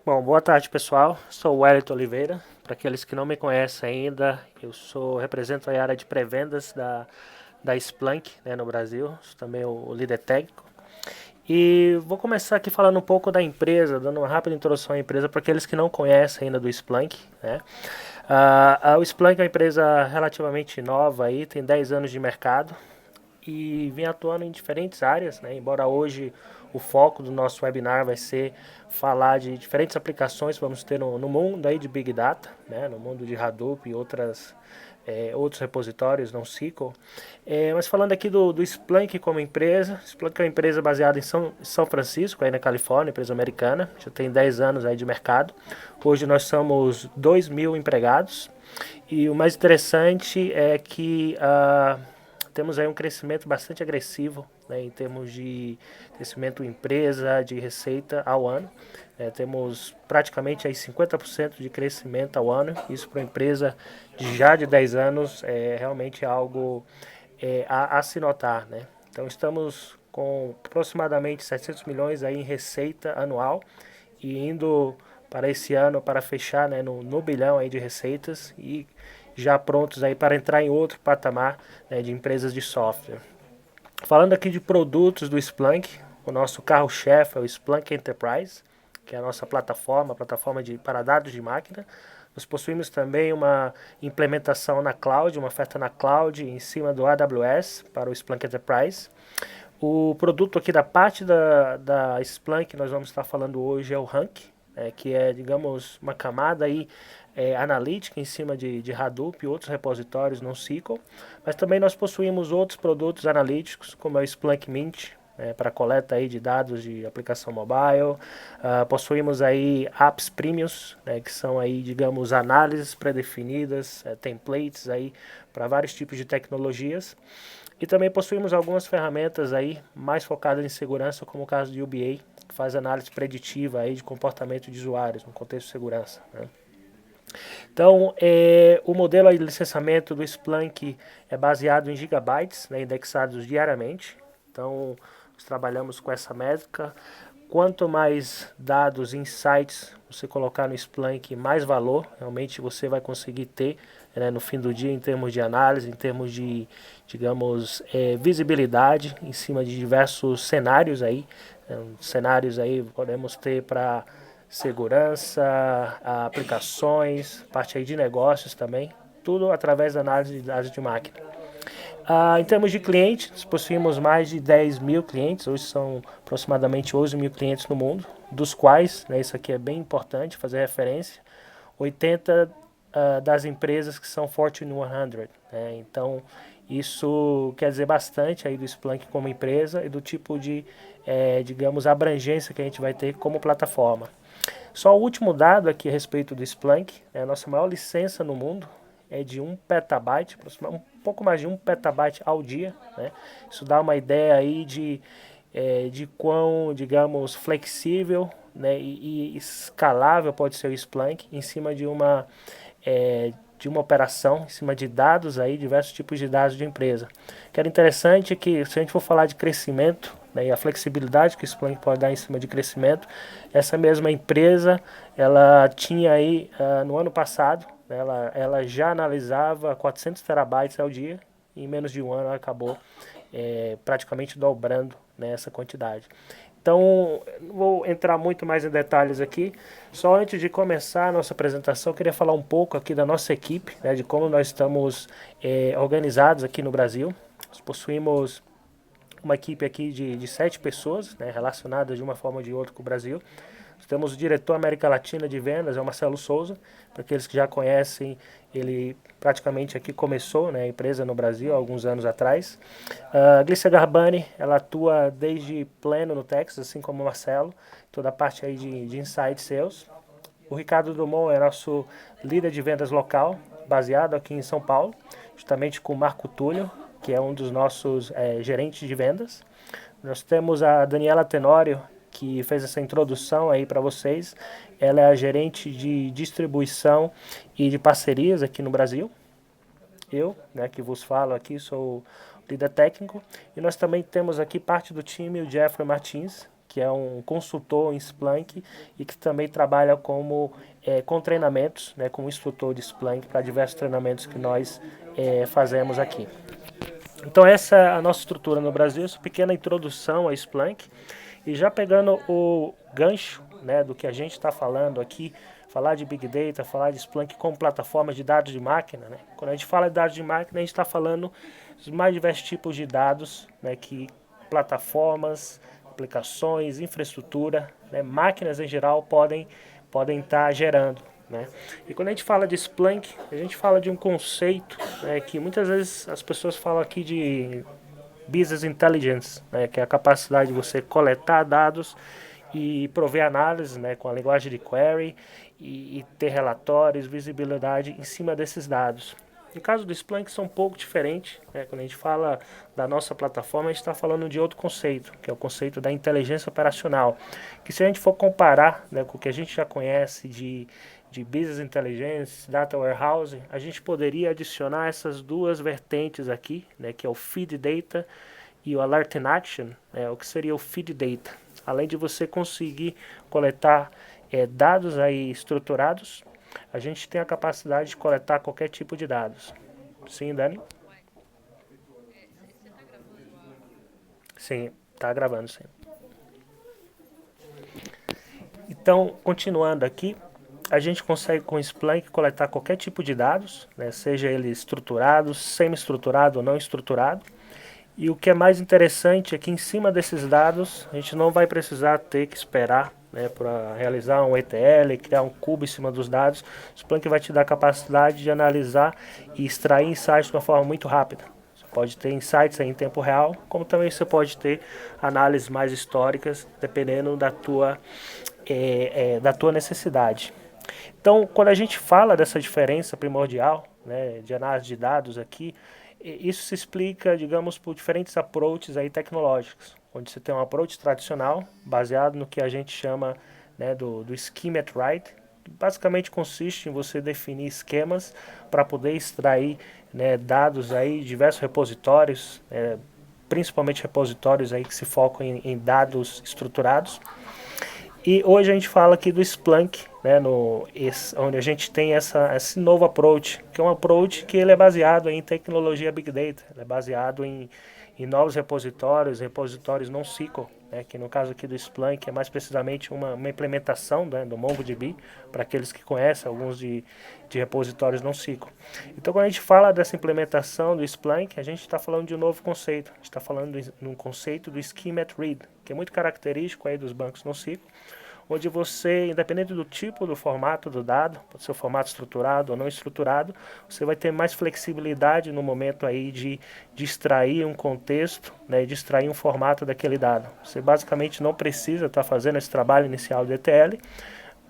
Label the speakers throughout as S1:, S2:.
S1: Bom, boa tarde pessoal, sou o Wellington Oliveira. Para aqueles que não me conhecem ainda, represento a área de pré-vendas da Splunk, né, no Brasil, sou também o líder técnico. E vou começar aqui falando um pouco da empresa, dando uma rápida introdução à empresa para aqueles que não conhecem ainda do Splunk, né? O Splunk é uma empresa relativamente nova, aí, tem 10 anos de mercado e vem atuando em diferentes áreas, né? Embora hoje o foco do nosso webinar vai ser falar de diferentes aplicações que vamos ter no mundo aí de Big Data, né? No mundo de Hadoop e outros repositórios, não SQL. Mas falando aqui do Splunk como empresa, Splunk é uma empresa baseada em São Francisco, aí na Califórnia, empresa americana, já tem 10 anos aí de mercado. Hoje nós somos 2.000 empregados e o mais interessante é que temos aí um crescimento bastante agressivo, né, em termos de crescimento empresa, de receita ao ano. Temos praticamente aí 50% de crescimento ao ano. Isso para uma empresa de 10 anos é realmente algo a se notar, né? Então estamos com aproximadamente 700 milhões aí em receita anual e indo para esse ano para fechar, né, no bilhão aí de receitas e já prontos aí para entrar em outro patamar, né, de empresas de software. Falando aqui de produtos do Splunk, o nosso carro-chefe é o Splunk Enterprise, que é a nossa plataforma para dados de máquina. Nós possuímos também uma implementação na cloud, uma oferta na cloud em cima do AWS para o Splunk Enterprise. O produto aqui da parte da Splunk que nós vamos estar falando hoje é o Rank, que é, digamos, uma camada aí analítica em cima de Hadoop e outros repositórios NoSQL, mas também nós possuímos outros produtos analíticos, como é o Splunk Mint, para coleta aí de dados de aplicação mobile. Possuímos aí apps premiums, né, que são aí, digamos, análises pré-definidas, templates aí para vários tipos de tecnologias. E também possuímos algumas ferramentas aí mais focadas em segurança, como o caso de UBA, que faz análise preditiva aí de comportamento de usuários no contexto de segurança, né? Então, o modelo de licenciamento do Splunk é baseado em gigabytes, né, indexados diariamente. Então, nós trabalhamos com essa métrica. Quanto mais dados, insights você colocar no Splunk, mais valor realmente você vai conseguir ter, né, no fim do dia, em termos de análise, em termos de, digamos, visibilidade em cima de diversos cenários aí. Cenários aí podemos ter para segurança, aplicações, parte aí de negócios também, tudo através da análise de dados de máquina. Em termos de clientes, possuímos mais de 10 mil clientes, hoje são aproximadamente 11 mil clientes no mundo, dos quais, né, isso aqui é bem importante fazer referência, 80 das empresas que são Fortune 100, né? Então isso quer dizer bastante aí do Splunk como empresa e do tipo de, digamos, abrangência que a gente vai ter como plataforma. Só o último dado aqui a respeito do Splunk, a nossa maior licença no mundo é de 1 petabyte, um pouco mais de 1 petabyte ao dia, né? Isso dá uma ideia aí de quão, digamos, flexível, né, e escalável pode ser o Splunk em cima de uma operação, em cima de dados aí, diversos tipos de dados de empresa. O que era interessante é que, se a gente for falar de crescimento, né, e a flexibilidade que o Splunk pode dar em cima de crescimento, essa mesma empresa, ela tinha aí, no ano passado, né, ela já analisava 400 terabytes ao dia, e em menos de um ano ela acabou praticamente dobrando, né, essa quantidade. Então, não vou entrar muito mais em detalhes aqui. Só antes de começar a nossa apresentação, eu queria falar um pouco aqui da nossa equipe, né, de como nós estamos organizados aqui no Brasil. Nós possuímos uma equipe aqui de 7 pessoas, né, relacionadas de uma forma ou de outra com o Brasil. Nós temos o diretor América Latina de vendas, é o Marcelo Souza. Para aqueles que já conhecem, ele praticamente aqui começou, né, a empresa no Brasil há alguns anos atrás. A Glícia Garbani, ela atua desde Pleno no Texas, assim como o Marcelo, toda a parte aí de Inside Sales. O Ricardo Drummond é nosso líder de vendas local, baseado aqui em São Paulo, justamente com o Marco Túlio, que é um dos nossos gerentes de vendas. Nós temos a Daniela Tenório, que fez essa introdução aí para vocês. Ela é a gerente de distribuição e de parcerias aqui no Brasil. Eu, né, que vos falo aqui, sou líder técnico. E nós também temos aqui parte do time, o Jeffrey Martins, que é um consultor em Splunk e que também trabalha com treinamentos, né, como instrutor de Splunk para diversos treinamentos que nós fazemos aqui. Então essa é a nossa estrutura no Brasil, essa pequena introdução a Splunk. E já pegando o gancho, né, do que a gente está falando aqui, falar de Big Data, falar de Splunk como plataforma de dados de máquina, né? Quando a gente fala de dados de máquina, a gente está falando dos mais diversos tipos de dados, né, que plataformas, aplicações, infraestrutura, né, máquinas em geral podem estar gerando. Né? E quando a gente fala de Splunk, a gente fala de um conceito, né, que muitas vezes as pessoas falam aqui de Business Intelligence, né, que é a capacidade de você coletar dados e prover análise, né, com a linguagem de query e ter relatórios, visibilidade em cima desses dados. No caso do Splunk são um pouco diferentes, né? Quando a gente fala da nossa plataforma, a gente está falando de outro conceito, que é o conceito da inteligência operacional, que se a gente for comparar, né, com o que a gente já conhece de Business Intelligence, Data Warehouse, a gente poderia adicionar essas duas vertentes aqui, né, que é o Feed Data e o Alert in Action, né, o que seria o Feed Data. Além de você conseguir coletar dados aí estruturados, a gente tem a capacidade de coletar qualquer tipo de dados. Sim, Dani? Sim, está gravando, sim. Então, continuando aqui, a gente consegue com o Splunk coletar qualquer tipo de dados, né, seja ele estruturado, semi-estruturado ou não estruturado. E o que é mais interessante é que em cima desses dados a gente não vai precisar ter que esperar, né, para realizar um ETL, criar um cubo em cima dos dados. O Splunk vai te dar a capacidade de analisar e extrair insights de uma forma muito rápida. Você pode ter insights aí em tempo real, como também você pode ter análises mais históricas, dependendo da tua necessidade. Então, quando a gente fala dessa diferença primordial, né, de análise de dados aqui, isso se explica, digamos, por diferentes approaches aí tecnológicos, onde você tem um approach tradicional, baseado no que a gente chama, né, do Schema at Write, que basicamente consiste em você definir esquemas para poder extrair, né, dados aí de diversos repositórios, principalmente repositórios aí que se focam em dados estruturados. E hoje a gente fala aqui do Splunk, né, onde a gente tem esse novo approach, que é um approach que ele é baseado em tecnologia Big Data, ele é baseado em novos repositórios NoSQL, né, que no caso aqui do Splunk é mais precisamente uma implementação, né, do MongoDB, para aqueles que conhecem alguns de repositórios NoSQL. Então quando a gente fala dessa implementação do Splunk, a gente está falando de um novo conceito, a gente está falando de um conceito do Schema at Read, que é muito característico aí dos bancos NoSQL, onde você, independente do tipo do formato do dado, pode ser o formato estruturado ou não estruturado, você vai ter mais flexibilidade no momento aí de extrair um contexto, né, de extrair um formato daquele dado. Você basicamente não precisa estar fazendo esse trabalho inicial de ETL.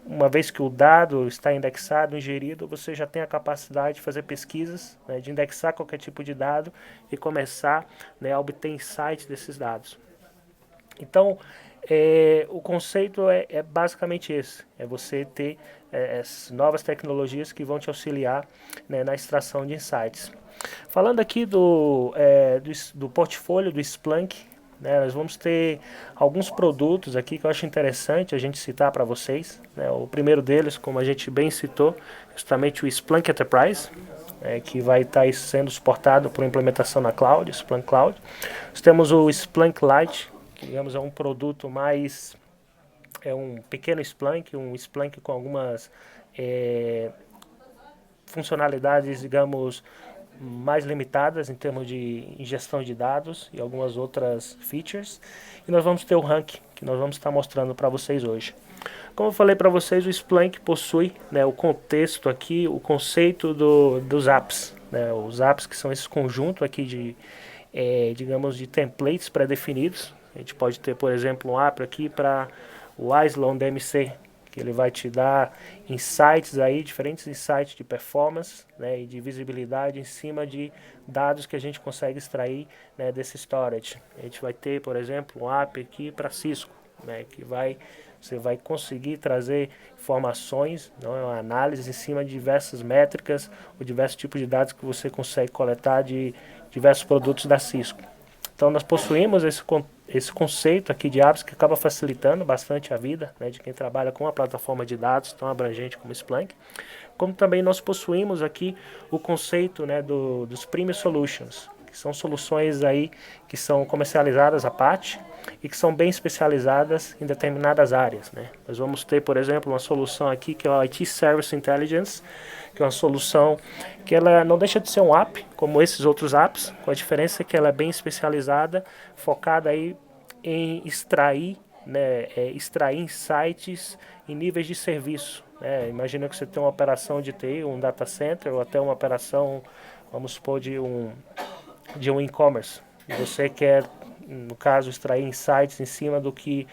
S1: Uma vez que o dado está indexado, ingerido, você já tem a capacidade de fazer pesquisas, né, de indexar qualquer tipo de dado e começar, né, a obter insights desses dados. Então, o conceito é basicamente esse, é você ter novas tecnologias que vão te auxiliar, né, na extração de insights. Falando aqui do portfólio do Splunk, né, nós vamos ter alguns produtos aqui que eu acho interessante a gente citar para vocês. Né, o primeiro deles, como a gente bem citou, justamente o Splunk Enterprise, que vai estar sendo suportado por implementação na cloud, Splunk Cloud. Nós temos o Splunk Lite, que digamos é um produto mais, é um pequeno Splunk, um Splunk com algumas funcionalidades, digamos, mais limitadas em termos de ingestão de dados e algumas outras features. E nós vamos ter o rank, que nós vamos estar mostrando para vocês hoje. Como eu falei para vocês, o Splunk possui, né, o contexto aqui, o conceito dos apps. Né, os apps que são esse conjunto aqui de, digamos, de templates pré-definidos. A gente pode ter, por exemplo, um app aqui para o Isilon DMC, que ele vai te dar insights aí, diferentes insights de performance, né, e de visibilidade em cima de dados que a gente consegue extrair, né, desse storage. A gente vai ter, por exemplo, um app aqui para Cisco, né, que você vai conseguir trazer informações, não é uma análise em cima de diversas métricas ou diversos tipos de dados que você consegue coletar de diversos produtos da Cisco. Então nós possuímos esse conceito aqui de apps que acaba facilitando bastante a vida, né, de quem trabalha com uma plataforma de dados tão abrangente como o Splunk. Como também nós possuímos aqui o conceito, né, dos Premium Solutions, que são soluções aí que são comercializadas à parte e que são bem especializadas em determinadas áreas, né. Nós vamos ter, por exemplo, uma solução aqui que é o IT Service Intelligence, que é uma solução que ela não deixa de ser um app, como esses outros apps, com a diferença que ela é bem especializada, focada aí em extrair, né, extrair insights em níveis de serviço. Imagina que você tem uma operação de TI, um data center, ou até uma operação, vamos supor, de um e-commerce. Você quer, no caso, extrair insights em cima do que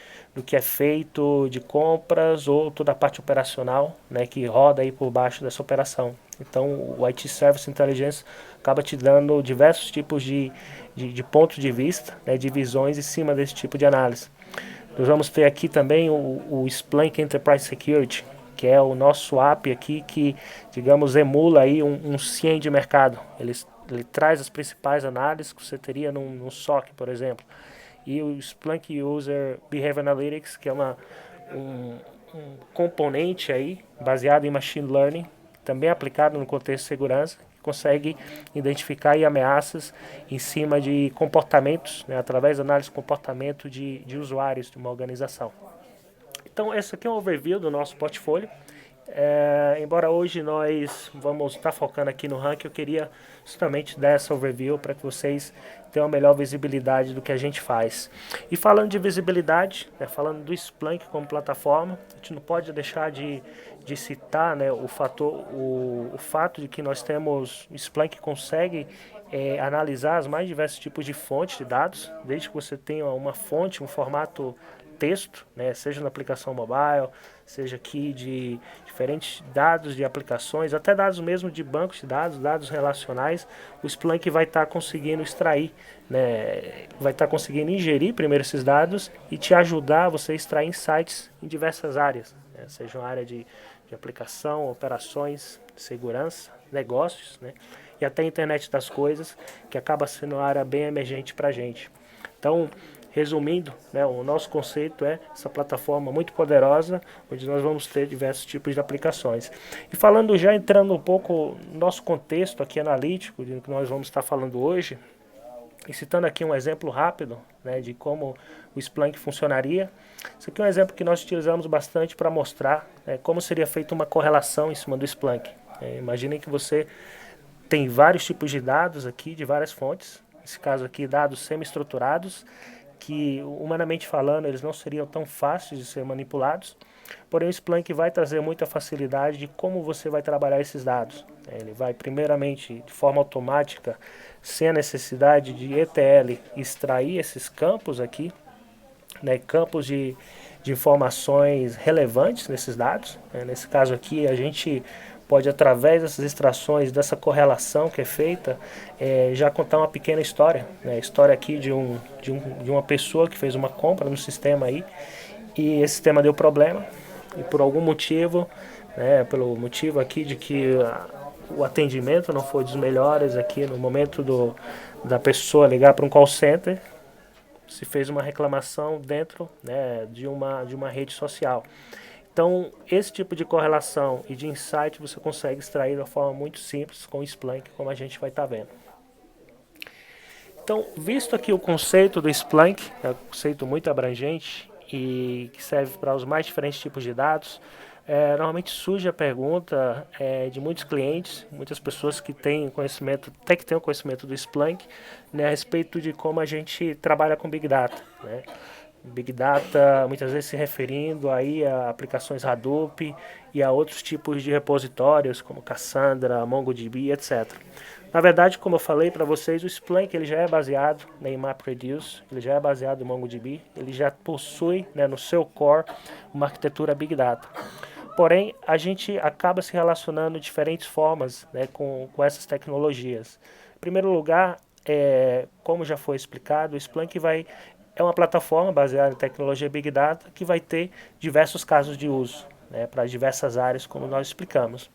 S1: é feito de compras ou toda a parte operacional, né, que roda aí por baixo dessa operação. Então, o IT Service Intelligence acaba te dando diversos tipos de pontos de vista, né, de visões em cima desse tipo de análise. Nós vamos ter aqui também o Splunk Enterprise Security, que é o nosso app aqui que, digamos, emula aí um CIEM de mercado. Ele traz as principais análises que você teria num SOC, por exemplo. E o Splunk User Behavior Analytics, que é um componente aí baseado em Machine Learning, também aplicado no contexto de segurança, que consegue identificar aí ameaças em cima de comportamentos, né, através da análise de comportamento de usuários de uma organização. Então, esse aqui é um overview do nosso portfólio. Embora hoje nós vamos estar focando aqui no ranking, eu queria justamente dar essa overview para que vocês tenham uma melhor visibilidade do que a gente faz. E falando de visibilidade, né, falando do Splunk como plataforma, a gente não pode deixar de citar, né, o fato de que nós temos, o Splunk consegue analisar os mais diversos tipos de fontes de dados, desde que você tenha uma fonte, um formato texto, né, seja na aplicação mobile, seja aqui de diferentes dados de aplicações, até dados mesmo de bancos de dados, dados relacionais, o Splunk vai estar conseguindo extrair, né, vai estar conseguindo ingerir primeiro esses dados e te ajudar a você extrair insights em diversas áreas, né, seja uma área de aplicação, operações, segurança, negócios, né, e até a internet das coisas, que acaba sendo uma área bem emergente para a gente. Então, resumindo, né, o nosso conceito é essa plataforma muito poderosa, onde nós vamos ter diversos tipos de aplicações. E falando já, entrando um pouco no nosso contexto aqui analítico, de que nós vamos estar falando hoje, e citando aqui um exemplo rápido, né, de como o Splunk funcionaria. Esse aqui é um exemplo que nós utilizamos bastante para mostrar, né, como seria feita uma correlação em cima do Splunk. Imaginem que você tem vários tipos de dados aqui, de várias fontes, nesse caso aqui dados semi-estruturados, que humanamente falando eles não seriam tão fáceis de ser manipulados, porém o Splunk vai trazer muita facilidade de como você vai trabalhar esses dados. Ele vai primeiramente de forma automática, sem a necessidade de ETL, extrair esses campos aqui, né, campos de informações relevantes nesses dados. Nesse caso aqui a gente pode, através dessas extrações, dessa correlação que é feita, já contar uma pequena história. Né? História aqui de uma pessoa que fez uma compra no sistema aí, e esse sistema deu problema, e por algum motivo, né, pelo motivo aqui de que o atendimento não foi dos melhores aqui no momento da pessoa ligar para um call center, se fez uma reclamação dentro, né, de uma rede social. Então, esse tipo de correlação e de insight você consegue extrair de uma forma muito simples com o Splunk, como a gente vai estar vendo. Então, visto aqui o conceito do Splunk, é um conceito muito abrangente e que serve para os mais diferentes tipos de dados, normalmente surge a pergunta de muitos clientes, muitas pessoas que têm conhecimento, até que têm o conhecimento do Splunk, né, a respeito de como a gente trabalha com Big Data, né? Big Data, muitas vezes se referindo aí a aplicações Hadoop e a outros tipos de repositórios, como Cassandra, MongoDB, etc. Na verdade, como eu falei para vocês, o Splunk ele já é baseado, né, em MapReduce, ele já é baseado em MongoDB, ele já possui, né, no seu core uma arquitetura Big Data. Porém, a gente acaba se relacionando de diferentes formas, né, com essas tecnologias. Em primeiro lugar, como já foi explicado, o Splunk é uma plataforma baseada em tecnologia Big Data que vai ter diversos casos de uso, né, para diversas áreas, como nós explicamos.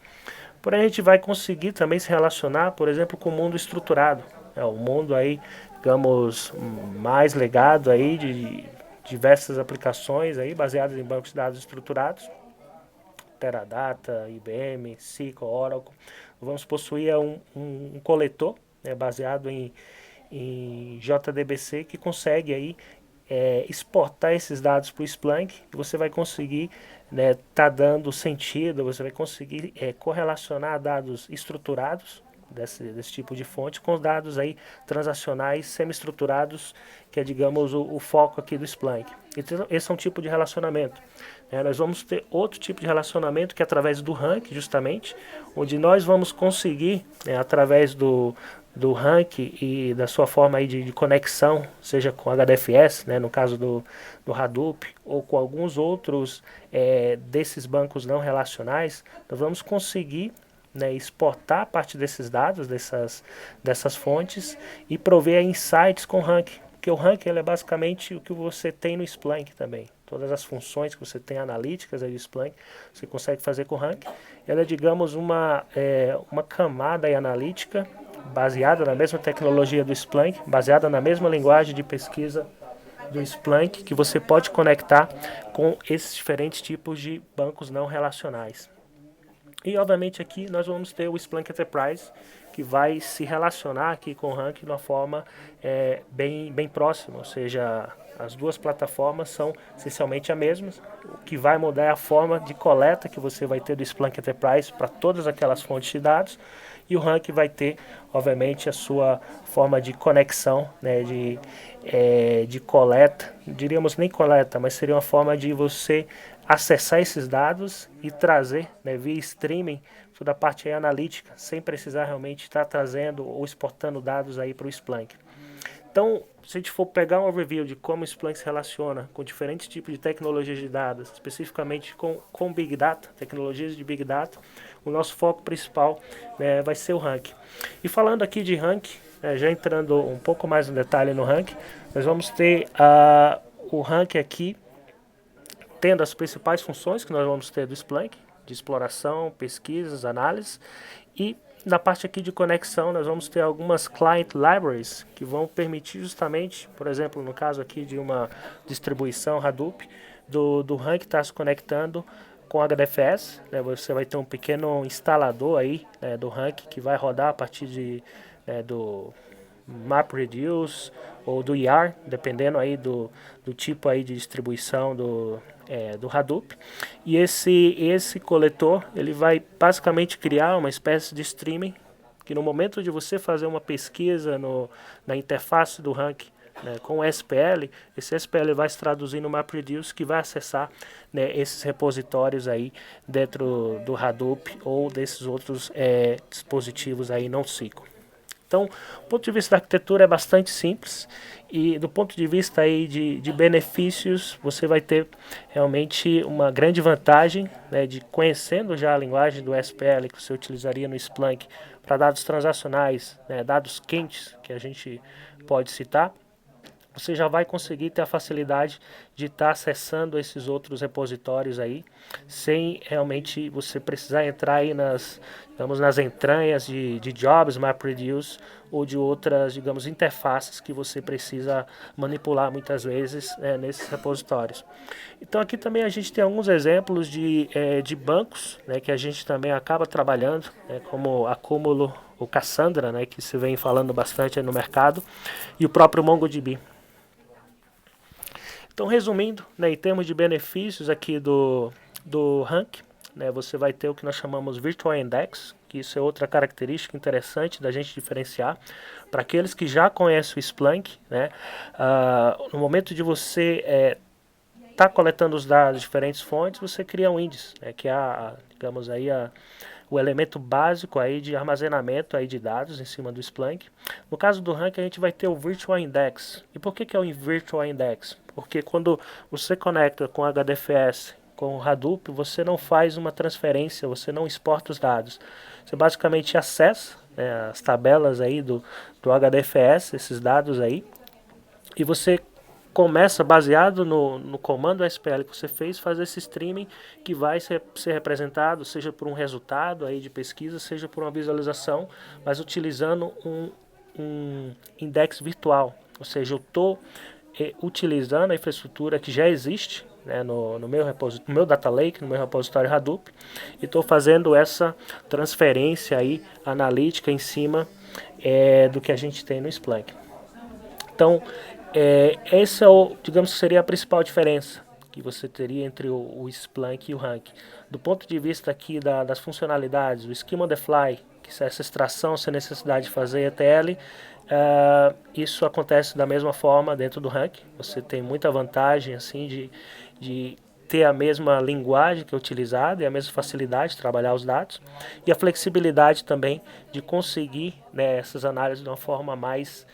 S1: Porém, a gente vai conseguir também se relacionar, por exemplo, com o mundo estruturado. O mundo aí digamos, mais legado aí de diversas aplicações aí baseadas em bancos de dados estruturados, Teradata, IBM, SQL, Oracle. Vamos possuir um coletor, né, baseado em JDBC, que consegue aí exportar esses dados para o Splunk, e você vai conseguir tá dando sentido, você vai conseguir correlacionar dados estruturados desse tipo de fonte com dados aí transacionais semi-estruturados, que é, digamos, o foco aqui do Splunk. Então, esse é um tipo de relacionamento. Nós vamos ter outro tipo de relacionamento que é através do rank, justamente, onde nós vamos conseguir, através do rank e da sua forma aí de conexão, seja com HDFS, no caso do Hadoop, ou com alguns outros desses bancos não relacionais, nós vamos conseguir exportar parte desses dados, dessas fontes, e prover insights com o rank. Porque o rank ele é basicamente o que você tem no Splunk também. Todas as funções que você tem analíticas aí do Splunk, você consegue fazer com o rank. Ela é, digamos, uma camada aí analítica baseada na mesma tecnologia do Splunk, baseada na mesma linguagem de pesquisa do Splunk, que você pode conectar com esses diferentes tipos de bancos não relacionais. E, obviamente, aqui nós vamos ter o Splunk Enterprise, que vai se relacionar aqui com o rank de uma forma bem próxima, ou seja, as duas plataformas são essencialmente a mesma. O que vai mudar é a forma de coleta que você vai ter do Splunk Enterprise para todas aquelas fontes de dados, e o rank vai ter, obviamente, a sua forma de conexão, de coleta, diríamos nem coleta, mas seria uma forma de você acessar esses dados e trazer, via streaming, toda a parte aí analítica, sem precisar realmente estar trazendo ou exportando dados aí para o Splunk. Então, se a gente for pegar um overview de como o Splunk se relaciona com diferentes tipos de tecnologias de dados, especificamente com Big Data, tecnologias de Big Data, o nosso foco principal vai ser o rank. E falando aqui de rank, já entrando um pouco mais no detalhe no rank, nós vamos ter o rank aqui, tendo as principais funções que nós vamos ter do Splunk, de exploração, pesquisas, análises, e na parte aqui de conexão nós vamos ter algumas client libraries que vão permitir justamente, por exemplo, no caso aqui de uma distribuição Hadoop, do rank estar se conectando com HDFS, você vai ter um pequeno instalador aí do rank que vai rodar a partir do MapReduce ou do IAR, dependendo aí do tipo aí de distribuição do Hadoop. E esse coletor ele vai basicamente criar uma espécie de streaming que no momento de você fazer uma pesquisa na interface do rank com o SPL, esse SPL vai se traduzir no MapReduce, que vai acessar esses repositórios aí dentro do Hadoop ou desses outros dispositivos aí NoSQL. Então, do ponto de vista da arquitetura é bastante simples, e do ponto de vista aí de benefícios, você vai ter realmente uma grande vantagem de conhecendo já a linguagem do SPL que você utilizaria no Splunk para dados transacionais, dados quentes que a gente pode citar. Você já vai conseguir ter a facilidade de estar acessando esses outros repositórios aí, sem realmente você precisar entrar aí nas entranhas de jobs, MapReduce, ou de outras, digamos, interfaces que você precisa manipular muitas vezes nesses repositórios. Então aqui também a gente tem alguns exemplos de bancos que a gente também acaba trabalhando, como a Cúmulo, o Cassandra, que se vem falando bastante no mercado, e o próprio MongoDB. Então, resumindo, em termos de benefícios aqui do rank, você vai ter o que nós chamamos Virtual Index, que isso é outra característica interessante da gente diferenciar. Para aqueles que já conhecem o Splunk, no momento de você tá coletando os dados de diferentes fontes, você cria um índice, que é digamos aí o elemento básico aí de armazenamento aí de dados em cima do Splunk. No caso do rank, a gente vai ter o Virtual Index. E por que é o Virtual Index? Porque quando você conecta com HDFS, com o Hadoop, você não faz uma transferência, você não exporta os dados. Você basicamente acessa as tabelas aí do HDFS, esses dados aí, e você começa, baseado no comando SPL que você fez, fazer esse streaming que vai ser representado, seja por um resultado aí de pesquisa, seja por uma visualização, mas utilizando um index virtual, ou seja, eu estou utilizando a infraestrutura que já existe, né, no meu data lake, no meu repositório Hadoop, e estou fazendo essa transferência aí analítica em cima do que a gente tem no Splunk. Então, essa digamos que seria a principal diferença que você teria entre o Splunk e o Rank. Do ponto de vista aqui das funcionalidades, o Schema on the Fly, que é essa extração sem necessidade de fazer ETL, isso acontece da mesma forma dentro do Rank. Você tem muita vantagem assim de ter a mesma linguagem que é utilizada e a mesma facilidade de trabalhar os dados e a flexibilidade também de conseguir, né, essas análises de uma forma mais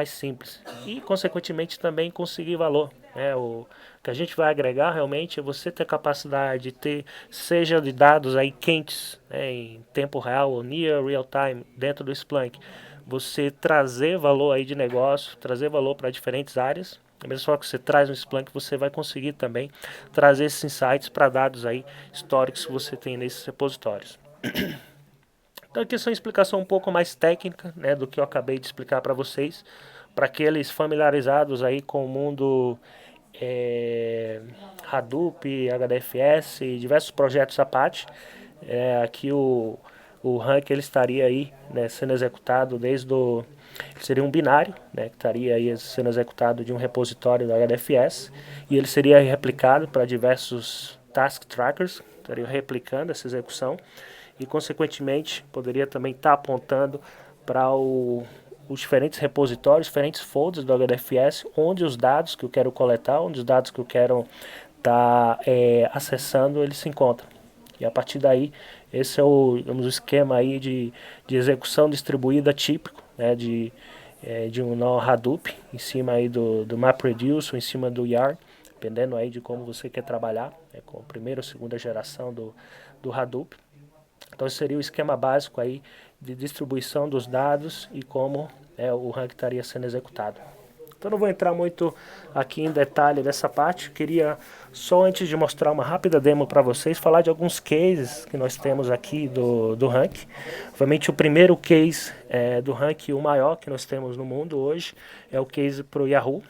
S1: simples e consequentemente também conseguir valor. O que a gente vai agregar realmente é você ter capacidade de ter, seja de dados aí quentes, né, em tempo real ou near real time dentro do Splunk, você trazer valor aí de negócio, trazer valor para diferentes áreas. Da mesma forma que você traz no Splunk, você vai conseguir também trazer esses insights para dados aí históricos que você tem nesses repositórios. Então aqui é uma explicação um pouco mais técnica, né, do que eu acabei de explicar para vocês, para aqueles familiarizados aí com o mundo Hadoop, HDFS e diversos projetos Apache. Aqui o Rank ele estaria aí, né, sendo executado seria um binário, né, que estaria aí sendo executado de um repositório do HDFS e ele seria replicado para diversos task trackers, estariam replicando essa execução e consequentemente poderia também estar apontando para os diferentes repositórios, diferentes folders do HDFS, onde os dados que eu quero coletar, onde os dados que eu quero estar acessando, eles se encontram. E a partir daí, esse é o esquema aí de execução distribuída típico, né, de um nó Hadoop, em cima aí do MapReduce ou em cima do YARN, dependendo aí de como você quer trabalhar, com a primeira ou segunda geração do Hadoop. Então esse seria o esquema básico aí de distribuição dos dados e como o rank estaria sendo executado. Então não vou entrar muito aqui em detalhe dessa parte, queria só antes de mostrar uma rápida demo para vocês, falar de alguns cases que nós temos aqui do rank. Obviamente o primeiro case do rank, o maior que nós temos no mundo hoje, é o case para o Yahoo.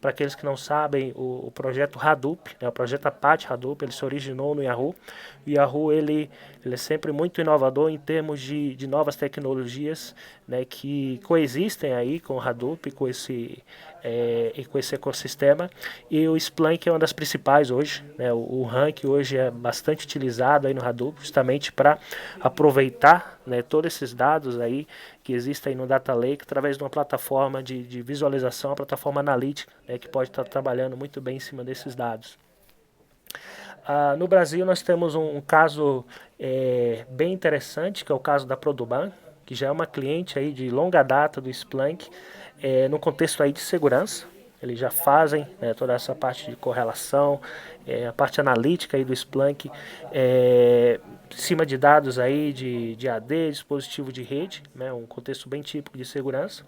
S1: Para aqueles que não sabem, o projeto Hadoop, né, o projeto Apache Hadoop, ele se originou no Yahoo. O Yahoo ele é sempre muito inovador em termos de novas tecnologias, né, que coexistem aí com o Hadoop, com esse ecossistema. E o Splunk é uma das principais hoje, né, o Rank hoje é bastante utilizado aí no Hadoop, justamente para aproveitar, né, todos esses dados aí que existem no Data Lake através de uma plataforma de visualização, uma plataforma analítica, né, que pode estar trabalhando muito bem em cima desses dados. No Brasil nós temos um caso bem interessante, que é o caso da Produban, que já é uma cliente aí de longa data do Splunk, no contexto aí de segurança. Eles já fazem, né, toda essa parte de correlação, a parte analítica aí do Splunk, em cima de dados aí de AD, dispositivo de rede, né, um contexto bem típico de segurança.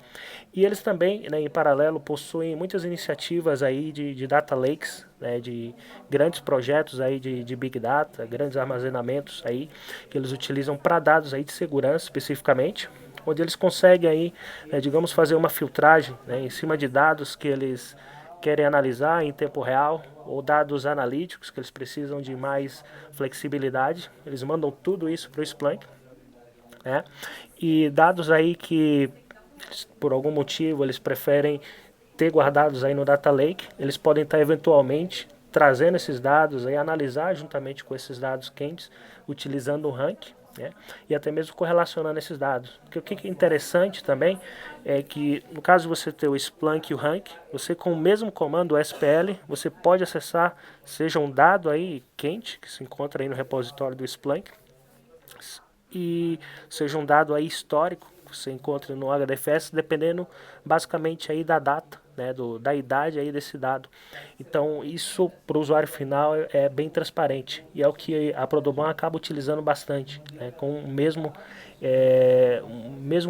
S1: E eles também, né, em paralelo, possuem muitas iniciativas aí de data lakes, né, de grandes projetos aí de Big Data, grandes armazenamentos aí que eles utilizam para dados aí de segurança especificamente, onde eles conseguem aí, digamos, fazer uma filtragem, né, em cima de dados que eles querem analisar em tempo real ou dados analíticos que eles precisam de mais flexibilidade. Eles mandam tudo isso para o Splunk, né, e dados aí que por algum motivo eles preferem ter guardados aí no Data Lake, eles podem estar eventualmente trazendo esses dados aí, analisar juntamente com esses dados quentes, utilizando o rank, né, e até mesmo correlacionando esses dados. Porque o que é interessante também é que no caso de você ter o Splunk e o rank, você com o mesmo comando SPL, você pode acessar seja um dado aí quente que se encontra aí no repositório do Splunk, e seja um dado aí histórico que você encontra no HDFS, dependendo basicamente aí da data, né, da idade aí desse dado. Então isso para o usuário final é bem transparente e é o que a Produban acaba utilizando bastante, né, com o mesmo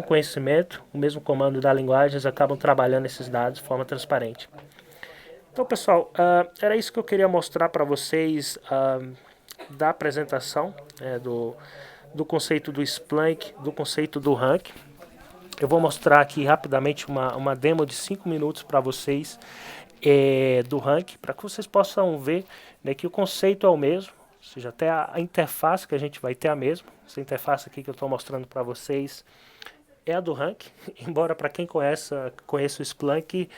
S1: conhecimento, o mesmo comando da linguagem, eles acabam trabalhando esses dados de forma transparente. Então pessoal, era isso que eu queria mostrar para vocês da apresentação do conceito do Splunk, do conceito do rank. Eu vou mostrar aqui rapidamente uma demo de 5 minutos para vocês do rank, para que vocês possam ver, né, que o conceito é o mesmo, ou seja, até a interface que a gente vai ter é a mesma. Essa interface aqui que eu estou mostrando para vocês é a do rank, embora para quem conhece o Splunk,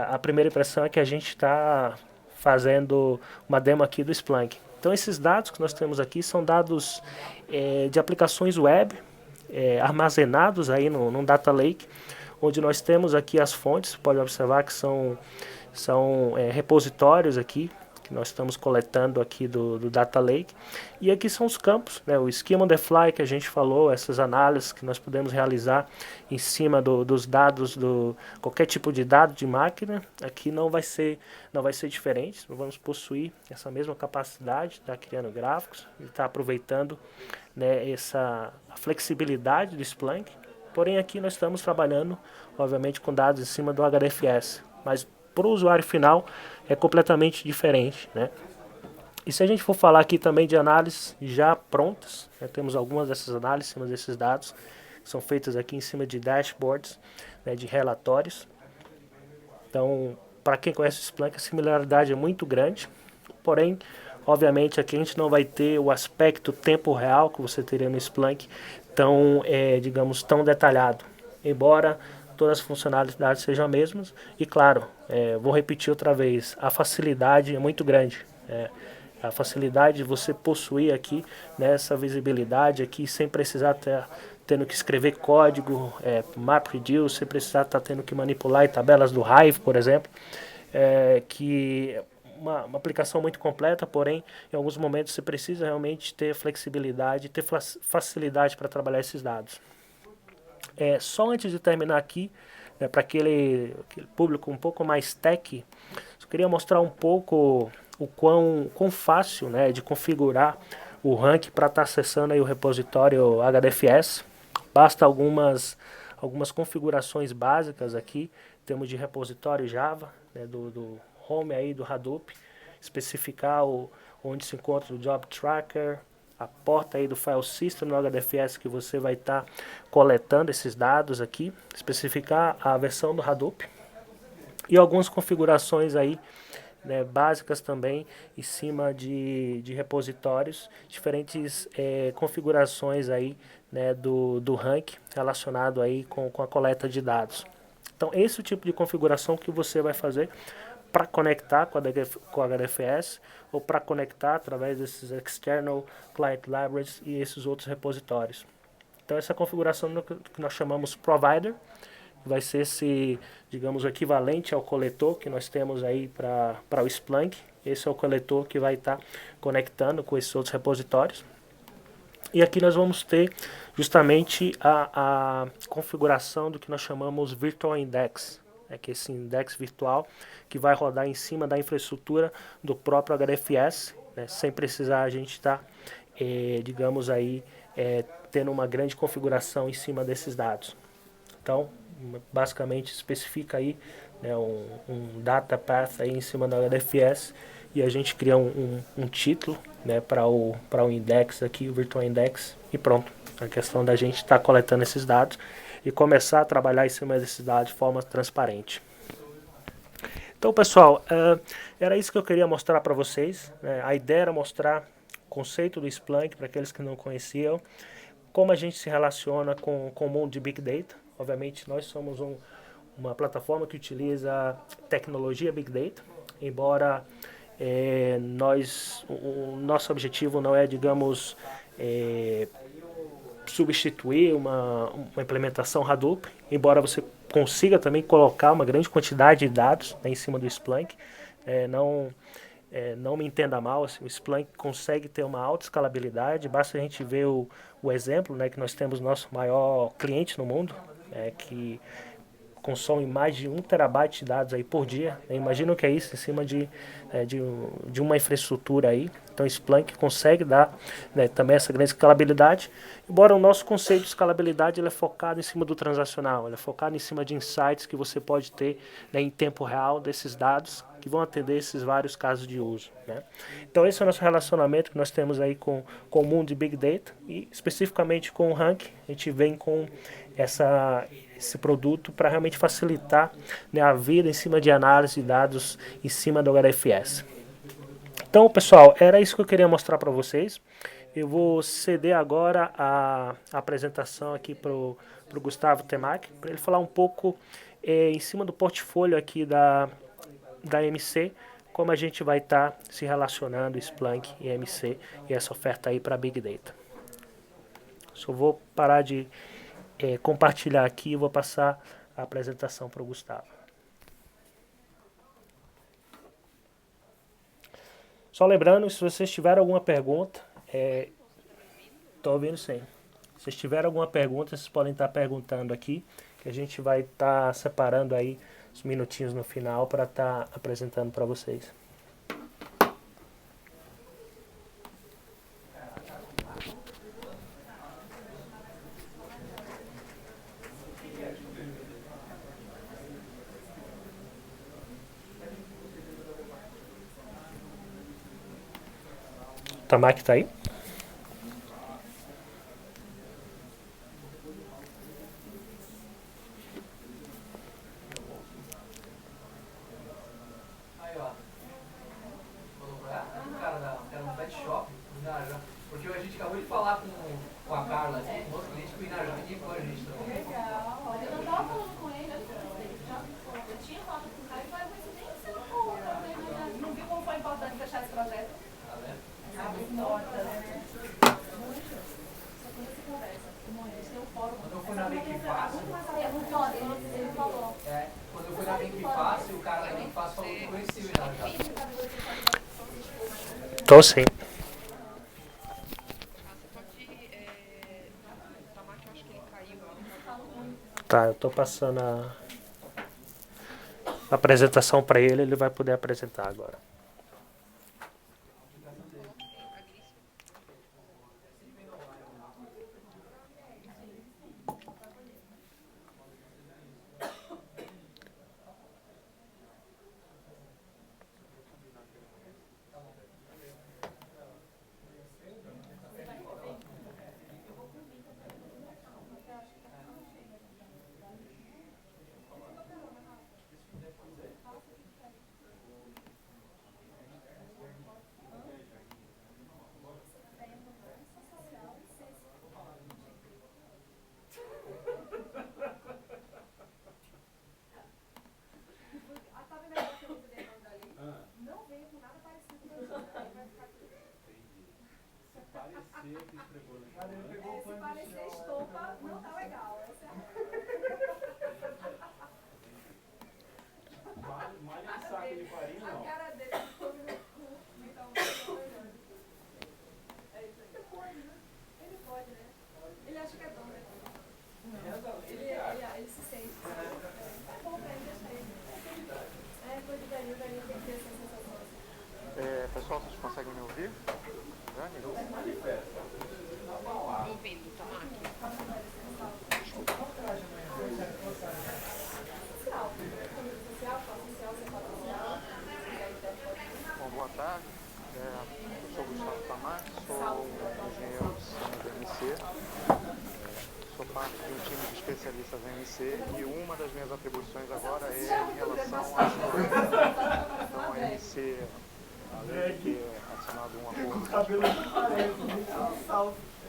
S1: a primeira impressão é que a gente está fazendo uma demo aqui do Splunk. Então esses dados que nós temos aqui são dados de aplicações web, armazenados aí num data lake, onde nós temos aqui as fontes. Pode observar que são repositórios aqui que nós estamos coletando aqui do Data Lake. E aqui são os campos, né, o Schema on the Fly que a gente falou, essas análises que nós podemos realizar em cima dos dados, qualquer tipo de dado de máquina. Aqui não vai ser diferente, nós vamos possuir essa mesma capacidade de estar criando gráficos, de estar aproveitando, né, a flexibilidade do Splunk. Porém aqui nós estamos trabalhando, obviamente, com dados em cima do HDFS, mas para o usuário final é completamente diferente, né? E se a gente for falar aqui também de análises já prontas, né, temos algumas dessas análises em cima desses dados, que são feitas aqui em cima de dashboards, né, de relatórios. Então, para quem conhece o Splunk, a similaridade é muito grande, porém, obviamente, aqui a gente não vai ter o aspecto tempo real que você teria no Splunk tão, digamos, tão detalhado, embora todas as funcionalidades sejam as mesmas. E claro, vou repetir outra vez, a facilidade é muito grande. A facilidade de você possuir aqui, né, essa visibilidade aqui sem precisar tendo que escrever código, MapReduce, sem precisar estar tendo que manipular em tabelas do Hive, por exemplo, que é uma aplicação muito completa, porém em alguns momentos você precisa realmente ter flexibilidade, ter facilidade para trabalhar esses dados. Só antes de terminar aqui, né, para aquele público um pouco mais tech, eu queria mostrar um pouco o quão fácil, né, de configurar o rank para estar acessando aí o repositório HDFS. Basta algumas configurações básicas aqui, em termos de repositório Java, né, do home aí do Hadoop, especificar onde se encontra o job tracker, a porta aí do file system no HDFS que você vai estar coletando esses dados aqui, especificar a versão do Hadoop e algumas configurações aí, né, básicas também em cima de repositórios, diferentes configurações aí, né, do rank relacionado aí com a coleta de dados. Então esse é o tipo de configuração que você vai fazer para conectar com a HDFS ou para conectar através desses external client libraries e esses outros repositórios. Então essa configuração que nós chamamos provider vai ser digamos, o equivalente ao coletor que nós temos aí para o Splunk. Esse é o coletor que vai estar conectando com esses outros repositórios. E aqui nós vamos ter justamente a configuração do que nós chamamos Virtual Index, que é esse index virtual que vai rodar em cima da infraestrutura do próprio HDFS, né, sem precisar a gente estar, digamos aí, tendo uma grande configuração em cima desses dados. Então, basicamente especifica aí, né, um data path aí em cima da HDFS e a gente cria um título, né, para o index aqui, o Virtual Index, e pronto. A questão da gente estar coletando esses dados e começar a trabalhar em cima desses dados de forma transparente. Então, pessoal, era isso que eu queria mostrar para vocês. A ideia era mostrar o conceito do Splunk para aqueles que não conheciam, como a gente se relaciona com o mundo de Big Data. Obviamente, nós somos uma plataforma que utiliza tecnologia Big Data, embora o nosso objetivo não é, digamos, substituir uma implementação Hadoop, embora você consiga também colocar uma grande quantidade de dados, né, em cima do Splunk. Não me entenda mal, assim, o Splunk consegue ter uma alta escalabilidade, basta a gente ver o exemplo, né, que nós temos nosso maior cliente no mundo, que consome mais de 1 terabyte de dados aí por dia. Imagina o que é isso em cima de uma infraestrutura aí. Então o Splunk consegue dar, né, também essa grande escalabilidade, embora o nosso conceito de escalabilidade ele é focado em cima do transacional, ele é focado em cima de insights que você pode ter, né, em tempo real desses dados, que vão atender esses vários casos de uso, né? Então esse é o nosso relacionamento que nós temos aí com o mundo de Big Data e especificamente com o Rank. A gente vem com esse produto para realmente facilitar, né, a vida em cima de análise de dados em cima do HDFS. Então, pessoal, era isso que eu queria mostrar para vocês. Eu vou ceder agora a apresentação aqui para o Gustavo Temac, para ele falar um pouco em cima do portfólio aqui da MC, como a gente vai estar se relacionando Splunk e MC e essa oferta aí para Big Data. Só vou parar de compartilhar aqui e vou passar a apresentação para o Gustavo. Só lembrando, se vocês tiverem alguma pergunta, estou ouvindo sim. Se vocês tiverem alguma pergunta, vocês podem estar perguntando aqui, que a gente vai estar separando aí os minutinhos no final para estar apresentando para vocês. O Tamac está aí?
S2: Porque a gente acabou de falar com a Carla aqui, com outro cliente, que o Inarjão aqui com a gente também.
S3: Legal, olha, eu não estava falando com ele, eu tinha falado com o cara e falei, mas nem você não conta, né? Não viu como foi importante fechar esse projeto?
S2: Tá vendo?
S3: Abre portas, né? Só quando você conversa, eles têm um fórum.
S2: Quando eu fui na Make Fácil,
S3: Ele falou.
S2: quando eu fui na Make Fácil, o cara da Make Fácil falou que conhecia o Inarjão.
S1: Tô sim. Tá, eu tô passando a apresentação para ele, ele vai poder apresentar agora.
S3: Se parecer estopa, não tá legal.
S4: Malha de saco de farinha, não.
S3: A cara dele ficou no cu, então é isso aí. Ele pode, né? Ele acha que é dono, né? Ele se sente. É bom pra ele, deixa ele. Coisa de Danilo tem que ter essa sensação.
S5: Pessoal, vocês conseguem me ouvir?
S6: Ouvindo, Tamac.
S5: Bom, boa tarde. Eu sou Gustavo Tamac, sou engenheiro de sistemas da MC. Sou parte de um time de especialistas da MC e uma das minhas atribuições agora é em relação à segurança. Então a MC, além de ter assinado um acordo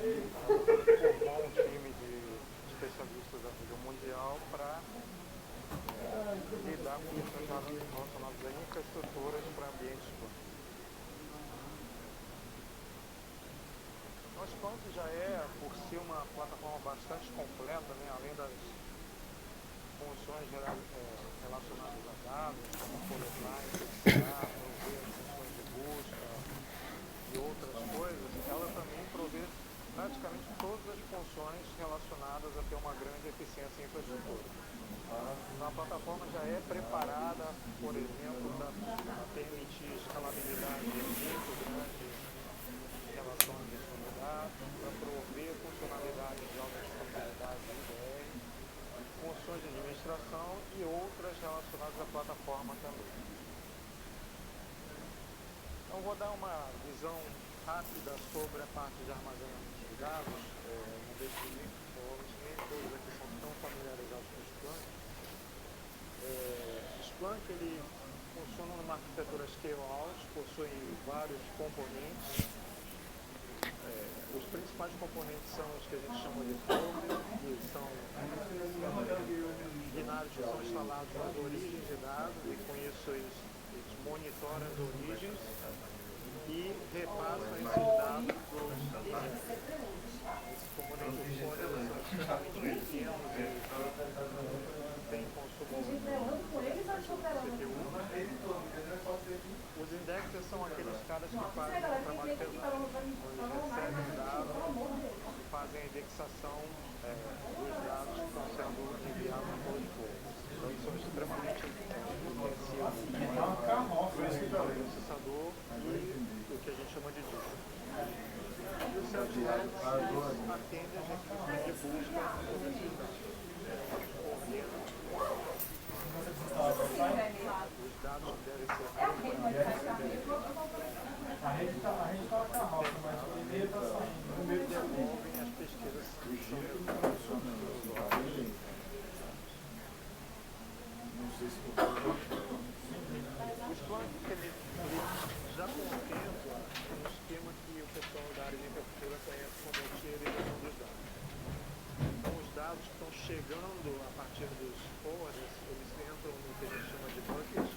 S5: formou um time de especialistas a nível mundial para lidar com questões relacionadas a infraestruturas para ambientes públicos. O Splunk já é, por si, uma plataforma bastante completa, né? Além das funções relacionadas a dados, como coletar, indexar, prover funções de busca e outras coisas, ela também provê praticamente todas as funções relacionadas a ter uma grande eficiência em infraestrutura. Então, a plataforma já é preparada, por exemplo, para permitir escalabilidade muito grande em relação à gestão de dados, para prover funcionalidades de alta disponibilidade da IDR, funções de administração e outras relacionadas à plataforma também. Então vou dar uma visão rápida sobre a parte de armazenamento de dados. Não deixe de mim, provavelmente nem todos aqui são tão familiarizados com o Splunk. O Splunk ele funciona numa arquitetura scale-out, possui vários componentes. Os principais componentes são os que a gente chama de folder, que são binários que são instalados nas origens de dados, e com isso eles monitoram as origens e repassam esses dados para os index. Esses componentes de folder são extremamente pequenos e têm consumo CPU. Os indexers são aqueles caras que fazem o trabalho pesado. Eles recebem dados e fazem a indexação dos dados que estão sendo enviados para os povos. Então, eles são extremamente intensivos no processador e o que a gente chama de disco. E os self-legs atendem as requisições de busca sobre esses dados. Os dados que devem ser
S4: A rede está na carroça, mas o e-mail está saindo.
S5: e devolvem as pesquisas que são realizadas pelos usuários.
S4: Não sei se
S5: O Splunk ele já contempla um esquema que o pessoal da área de infraestrutura conhece como tierização dos dados. Então, os dados que estão chegando a partir dos forwarders, eles entram no que a gente chama de buckets,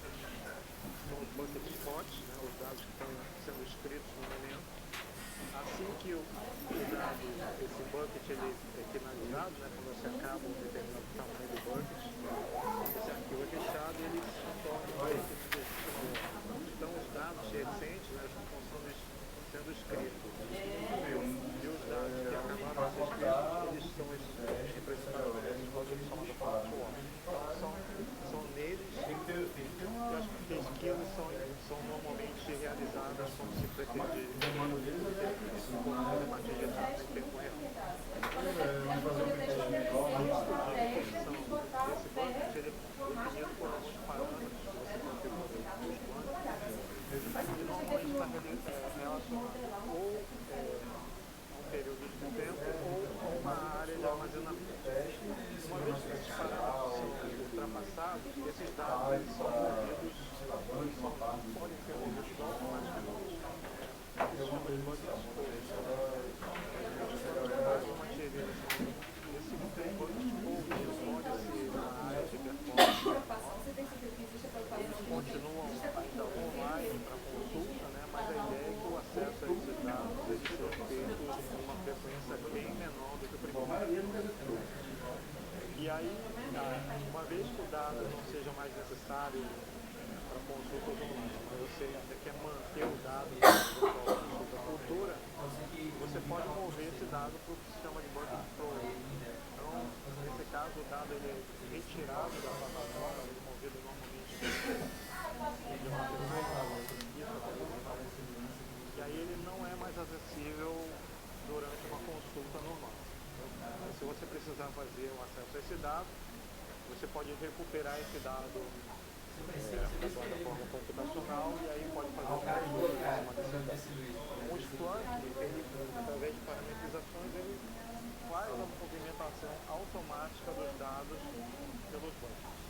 S5: são os bucket spots, né, os dados que estão sendo escritos no momento. Assim que o dado, esse bucket ele é finalizado, né, quando você acaba um determinado tamanho do bucket, esse arquivo é fechado e ele se torna um bucket de então os dados recentes, né, estão sendo escritos. E os dados que acabaram de ser escritos, eles estão representados nesse código chamado platform. Então são neles que as pesquisas são normalmente realizadas quando se pretende a partir de dados em tempo real. Esse bucket ele é definido por alguns parâmetros que você configura nos planos. E normalmente está relacionado ou a um período de tempo ou a uma área de armazenamento. Uma vez que esses parâmetros são ultrapassados, esses dados eles são movidos, podem ser movidos automaticamente. Isso chama de bucket esse bucket pode ser na área de performance. Eles continuam ainda online para consulta, né? Mas a ideia é que o acesso a esses dados eles sejam feitos com uma frequência bem menor do que o primeiro. E aí, uma vez que o dado não seja mais necessário para consultas online, mas você ainda quer manter o dado para consulta futura, você pode mover esse dado para o que se chama de bucket storage. Então, nesse caso, o dado ele é retirado da plataforma, ele é movido normalmente de uma e aí ele não é mais acessível durante uma consulta normal. Então, se você precisar fazer um acesso a esse dado, você pode recuperar esse dado da plataforma computacional e aí pode fazer uma consulta em cima desse dado. O Splunk, ele, através de parametrizações, ele faz a movimentação automática dos dados pelos buckets.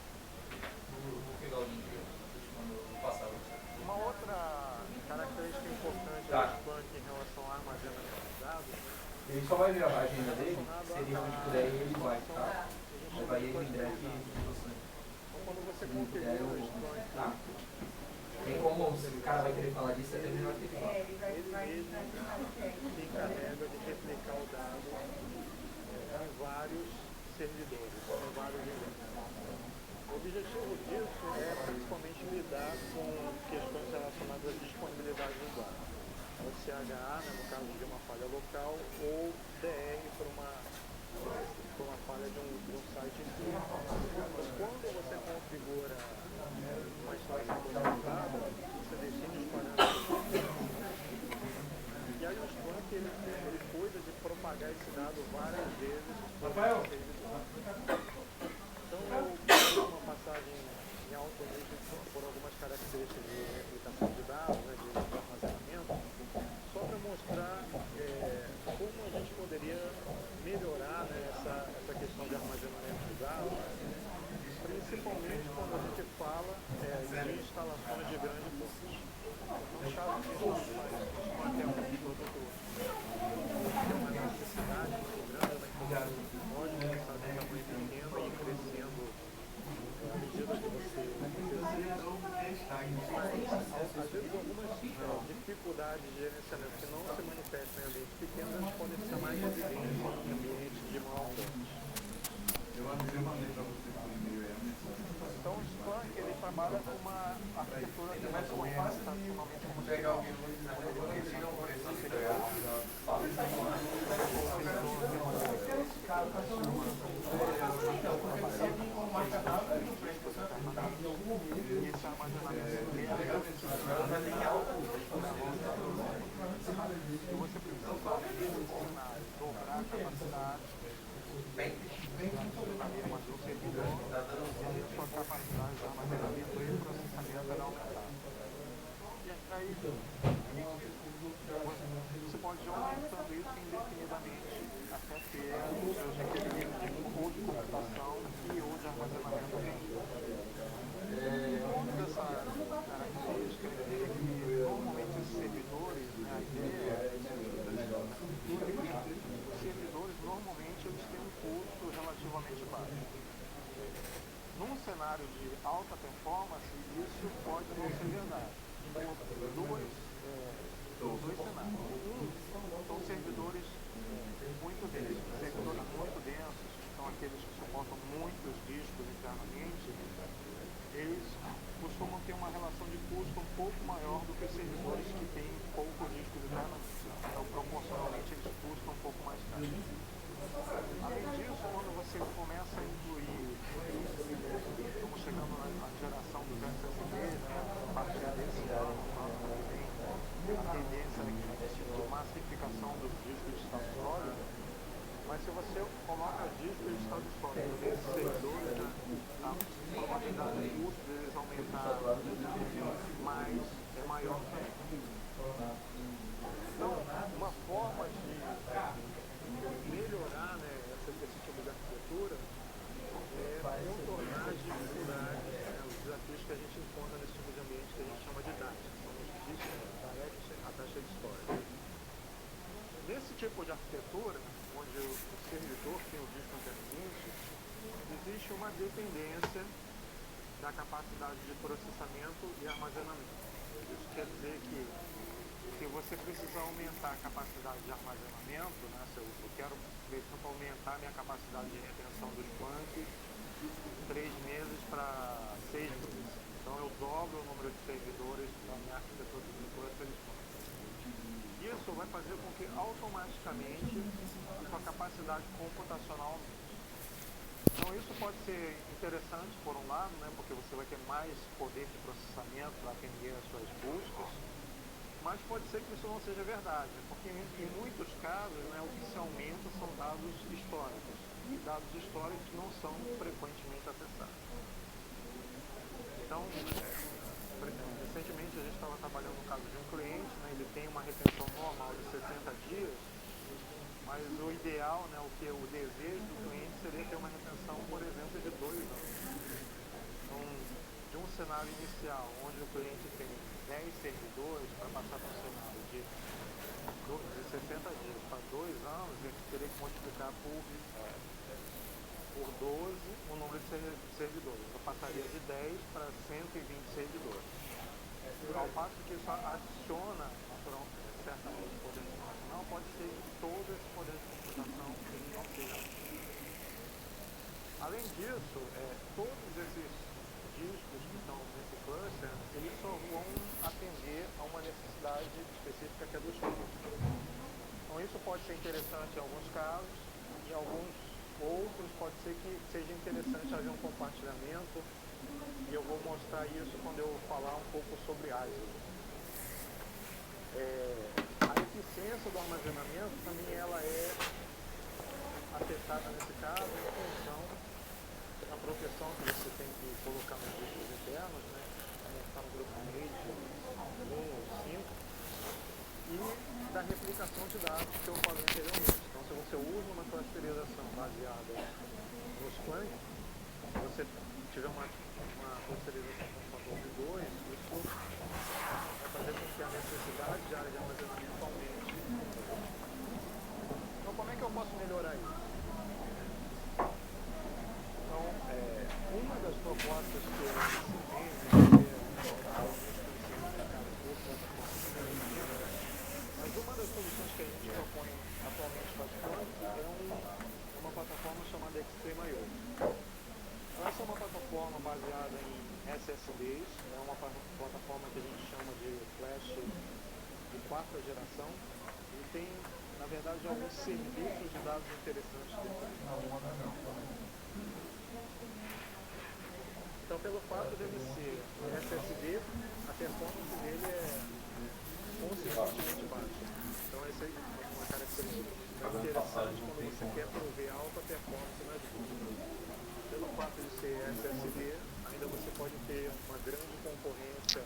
S5: Uma outra característica importante do Splunk em relação ao armazenamento de dados,
S7: Ele só vai ver a agenda dele, se ele realmente puder, ele vai, tá? Ele vai ir em breve
S5: então, quando você configura o Splunk,
S7: tá? Tem como o cara vai querer falar disso, é melhor que ele fala.
S5: ele mesmo se encarrega de replicar o dado em vários servidores, em vários endereços. O objetivo disso é principalmente lidar com questões relacionadas à disponibilidade dos dados. CHA, né, no caso de uma falha local, ou DR por uma falha de um site em si. Quando você configura uma instância personalizada, você define os parâmetros. E aí o Splunk ele cuida de propagar esse dado várias vezes por servidor. Então eu fiz uma passagem em alto nível por algumas características de replicação de dados, né, de armazenamento. fornecer mais eficiência em ambientes de maior porte. Então o Splunk ele trabalha com uma arquitetura que você conhece tradicionalmente como Splunk. E esse armazenamento e você precisa nesse cenário dobrar a capacidade de um servidor e a sua capacidade de armazenamento e processamento vai aumentar. E aí você pode ir aumentando isso indefinidamente até ter os seus requerimentos ou de computação e ou de armazenamento dentro. Uma dessa característica é que normalmente esses servidores, né, a ideia é os servidores normalmente eles têm um custo relativamente baixo. Num cenário de alta performance, isso pode não ser verdade. Dois cenários. São servidores muito densos. Servidores muito densos, que são aqueles que suportam muitos discos internamente, eles costumam ter uma relação de custo um pouco maior do que os servidores que têm poucos discos internamente. Então, proporcionalmente, eles custam um pouco mais caro. Além disso, quando você começa a incluir, estamos chegando na geração dos SSDs, né, a partir desse ano, tem a tendência de massificação dos discos de estado sólido, mas se você coloca discos de estado sólido nesses servidores, né, a probabilidade de custo deles aumentar mais é maior também. Então, uma forma de melhorar, né, esse tipo de arquitetura é contornar as dificuldades, né, os desafios que a gente encontra nesse tipo de ambiente que a gente chama de DAT, que são os discos direct attached storage. Nesse tipo de arquitetura, onde o servidor tem o disco internamente, existe uma dependência da capacidade de processamento e armazenamento. Isso quer dizer que se você precisa aumentar a capacidade de armazenamento, né, se eu quero, por exemplo, aumentar minha capacidade de retenção do Splunk 3 meses para 6 meses. Então eu dobro o número de servidores da minha arquitetura de cluster Splunk. Isso vai fazer com que automaticamente a sua capacidade computacional aumente. Então isso pode ser interessante por um lado, né, porque você vai ter mais poder de processamento para atender as suas buscas, mas pode ser que isso não seja verdade, porque em muitos casos, né, o que se aumenta são dados históricos, e dados históricos não são frequentemente acessados. Então, recentemente a gente estava trabalhando no caso de um cliente, né, ele tem uma retenção normal de 60 dias, mas o ideal, né, o desejo do cliente seria ter uma retenção, por exemplo, de 2 anos. Então, de um cenário inicial, onde o cliente tem 10 servidores, para passar para um cenário de 60 dias para 2 anos, ele teria que multiplicar por 12 o número de servidores. Eu passaria de 10 para 120 servidores. Ao passo que isso adiciona certamente poder de computação, pode ser que todo esse poder de computação não seja. Além disso, todos esses discos que estão nesse cluster, eles só vão atender a uma necessidade específica que é dos clientes. Então isso pode ser interessante em alguns casos, em alguns outros pode ser que seja interessante haver um compartilhamento, e eu vou mostrar isso quando eu falar um pouco sobre ISO. A eficiência do armazenamento também ela é afetada nesse caso em função da proteção que você tem que colocar nos discos internos, né? Está no grupo RAID 1 ou 5, e da replicação de dados que eu falei anteriormente. Então, se você usa uma clusterização baseada no Splunk, você tiver uma clusterização com fator de 2, isso vai fazer com que a necessidade de área de armazenamento aumente. Então, como é que eu posso melhorar isso? Então, uma das propostas que eu tenho mas uma das soluções que a gente propõe atualmente SSDs, é uma plataforma que a gente chama de flash de 4ª geração, e tem, na verdade, alguns serviços de dados interessantes dentro. Então, pelo fato dele ser SSD, a performance dele é consistentemente baixa. Então, essa é uma característica interessante quando você quer prover alta performance nas buscas. Pelo fato de ser SSD, ainda você pode ter uma grande concorrência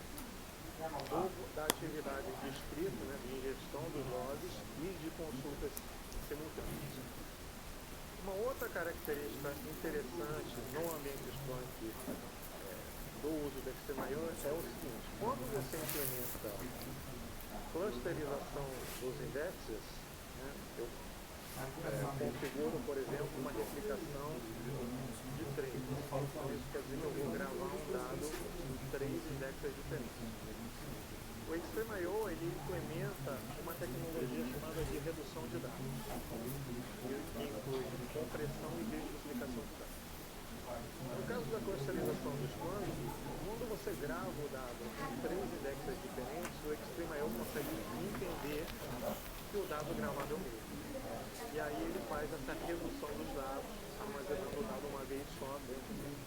S5: da atividade de escrita, né, de ingestão dos logs e de consultas simultâneas. Uma outra característica interessante no ambiente Splunk do uso do XML é o seguinte: quando você implementa clusterização dos indexes, né, eu configuro, por exemplo, uma replicação de 3. Então isso quer dizer que eu vou gravar um dado em 3 indexes diferentes. O XML ele implementa uma tecnologia chamada de redução de dados, que inclui compressão e desduplicação de dados. No caso da clusterização dos Splunk, quando você grava o dado em 3 indexes diferentes, o XML consegue entender que o dado gravado é o mesmo. E aí ele faz essa redução dos dados, armazenando o dado uma vez só dentro dele.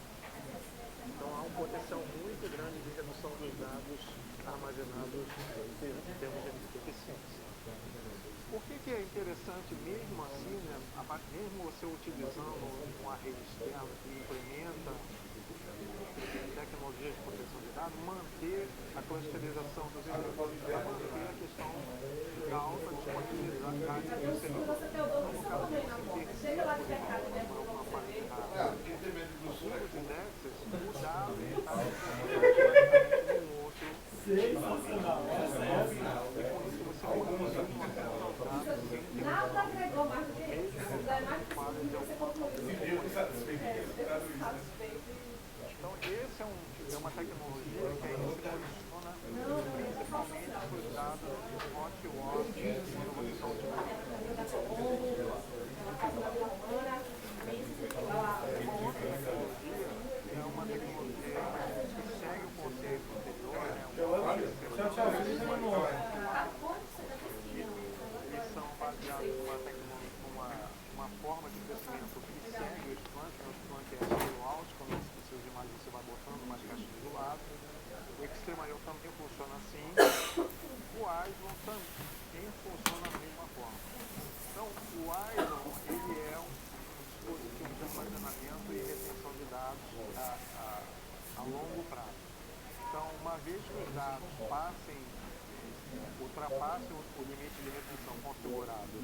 S5: Então há um potencial muito grande de redução dos dados armazenados em termos de eficiência. Por que é interessante mesmo assim, né, mesmo você utilizando um array externo que implementa tecnologias de proteção de dados, manter a clusterização dos indexes, manter a questão da alta disponibilidade do servidor. Então, no caso de você ter alguma parte errada dos indexes, o dado está automaticamente em outro.
S4: Sensacional, essa é
S5: E com isso você mantém o acesso aos dados sem ter
S3: Nada agregou mais do que isso.
S5: falha de alguma Então, esse é uma tecnologia que aí se posiciona principalmente para os dados de hot wash quando você está utilizando. Uma outra tecnologia é uma tecnologia que segue o conceito anterior, né? Eles são baseados numa forma de crescimento que segue o Splunk, né? O Splunk é meio alto, quando você precisa de mais você vai botando mais caixinhas do lado. O XML também funciona assim. O Ison também funciona da mesma forma. Então, o Ison ele é um dispositivo de armazenamento e retenção de dados a longo prazo. Então, uma vez que os dados ultrapassem o limite de retenção configurado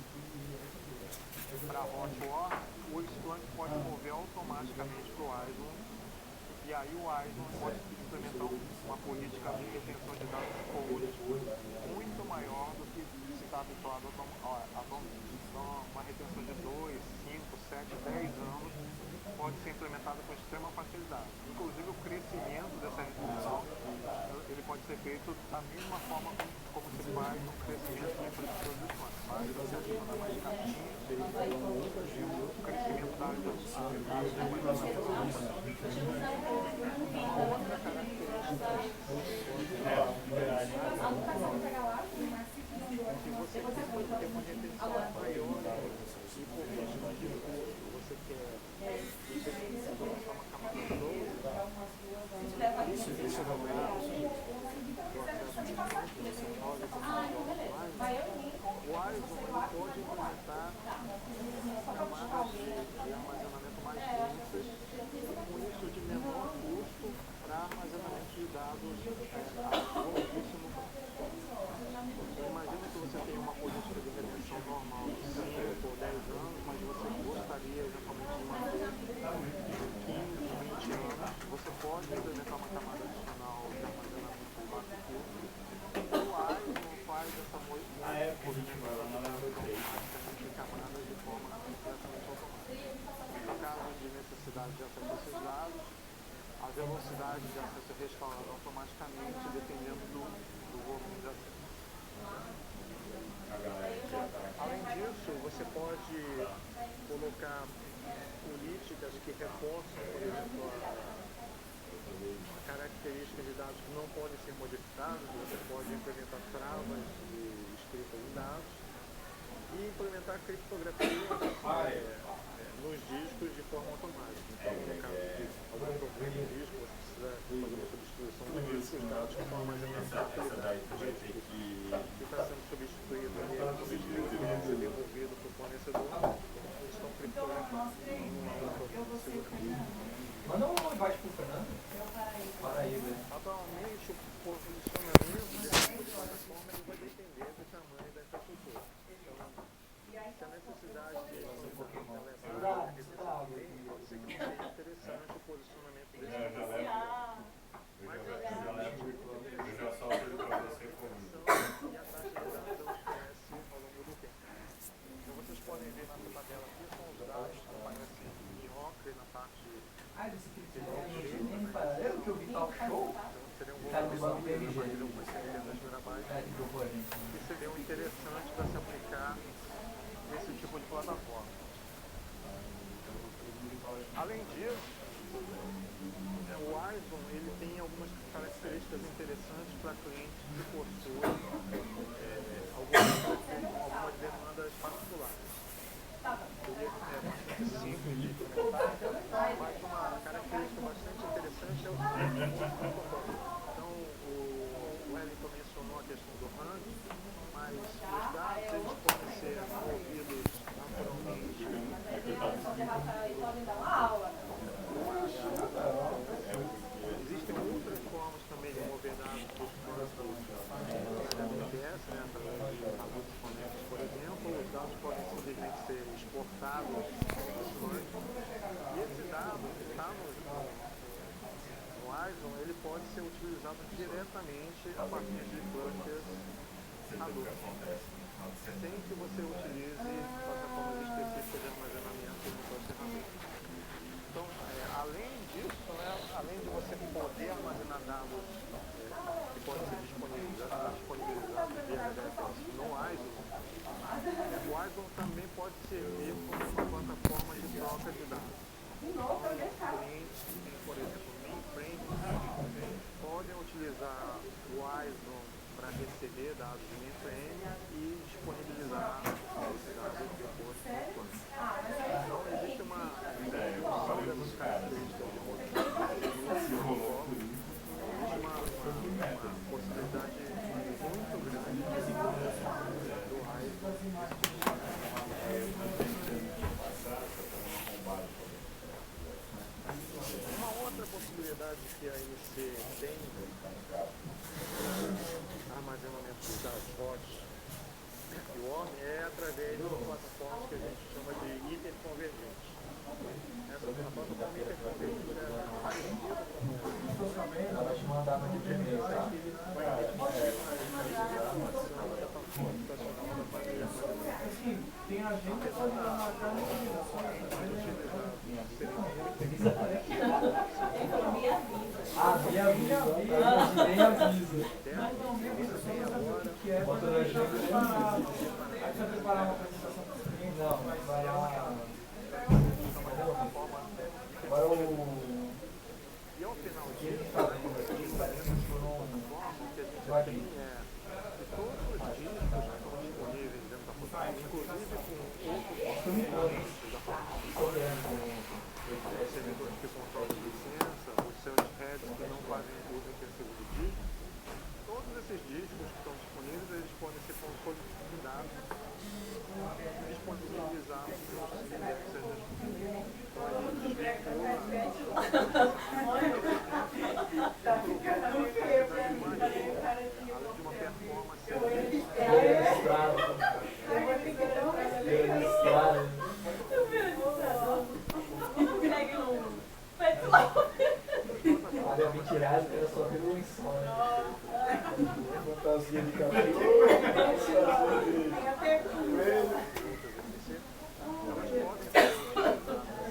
S5: para hot war, o Splunk pode mover automaticamente para o Ison, e aí o Ison pode implementar uma política de retenção de dados muito maior do que se está habituado atualmente. Então, uma retenção de 2, 5, 7, 10 anos pode ser implementada com extrema facilidade. Inclusive, o crescimento dessa retenção ele pode ser feito da mesma forma como se faz no crescimento de infraestrutura do Splunk. Mas você adiciona mais caixinhas e o crescimento da área de armazenamento. Uma outra característica que você pode ter uma retenção maior e por risco de custo você precisa lançar uma camada nova, o Ison pode implementar camadas de armazenamento mais densas, com isso de menor custo para armazenamento de dados a longuíssimo prazo. Imagina que você tem uma política de retenção normal de 5 ou 10 anos, mas você gostaria eventualmente de manter 15, 20 anos, você pode implementar uma camada adicional de armazenamento de baixo custo. O Ison faz essa movimentação automaticamente em camadas de forma completamente automática. No caso de necessidade de acesso a esses dados, a velocidade de acesso é restaurada automaticamente, dependendo do volume de acesso. Além disso, você pode colocar políticas que reforçam, por exemplo, características de dados que não podem ser modificadas, você pode implementar travas de escrita de dados e implementar criptografia nos discos de forma automática. Então, no caso de algum problema no disco, você precisa fazer uma substituição do disco, os dados que estão armazenados naquele disco que está sendo substituído ali, ser devolvido para o fornecedor, estão criptografados.
S7: Manda um invite pro Fernando. Para aí, velho.
S5: Atualmente, o posicionamento desse tipo de plataforma ele vai depender do tamanho da infraestrutura. Então, se a necessidade de elevar pode ser que não seja interessante o posicionamento desse plataforma. Mas a e a taxa de dados ela cresce ao longo do tempo. Então vocês podem ver nessa tabela aqui são os dados que aparecem em ocre na parte
S7: Nem paralelo que eu vi tal show.
S5: seriam
S7: Cara do banco
S5: volumes
S7: PMG.
S5: de algumas centenas de megabytes
S7: Que jogou a gente.
S5: que seriam interessantes para se aplicar nesse tipo de plataforma. Além disso, o Ison ele tem algumas características interessantes para clientes que possuem algumas demandas particulares. Ele é bastante simples de implementar, mas uma característica bastante interessante é o protocolo. Então, o Wellington mencionou a questão do ranking, mas os dados eles podem ser movidos naturalmente. Existem outras formas também de mover dados dos planos da BTS, através de Hadoop Connect, por exemplo. Os dados podem simplesmente ser exportados dos planos. E esse dado que está no Ison, ele pode ser utilizado diretamente a partir de clusters Hadoop, sem que você utilize plataformas específicas de armazenamento no cluster Hadoop. Então, além disso, além de você poder armazenar dados que podem ser disponibilizados via HDFS no Ison, o Ison também pode servir como uma plataforma de troca de dados. Então, clientes que têm, por exemplo, mainframe, podem utilizar o Ison para receber dados de mainframe e disponibilizar esses dados depois no plano. Então, existe uma junção dessas características de protocolo, existe uma possibilidade muito grande do Uma outra possibilidade que a INC tem armazenamento de dados fortes e WORM é através de plataformas que a gente chama de hiperconvergentes. Essa plataforma hiperconvergente é parecida com
S7: Vai te mandar no primeiro, tá?
S4: Tem agenda para marcar no
S7: Ah, minha vida. Nem avisa.
S4: mais ou menos você não sabe o que é.
S7: Bota na agenda.
S4: Aí você vai preparar uma apresentação para os clientes.
S7: Não, vai lá. Agora o.
S5: E ao final disso, a plataforma que a gente tem que todos os discos que estão disponíveis dentro da plataforma, inclusive com outros componentes da plataforma, os servidores que controlam licença, os seus heads que não fazem uso intensivo do disco, todos esses discos que estão disponíveis, eles podem ser consolidados e disponibilizados para os indexers. Então a gente desvincula além de uma performance
S7: Olha, mentirada, era só pelo insônia. Fantasia de cabelo.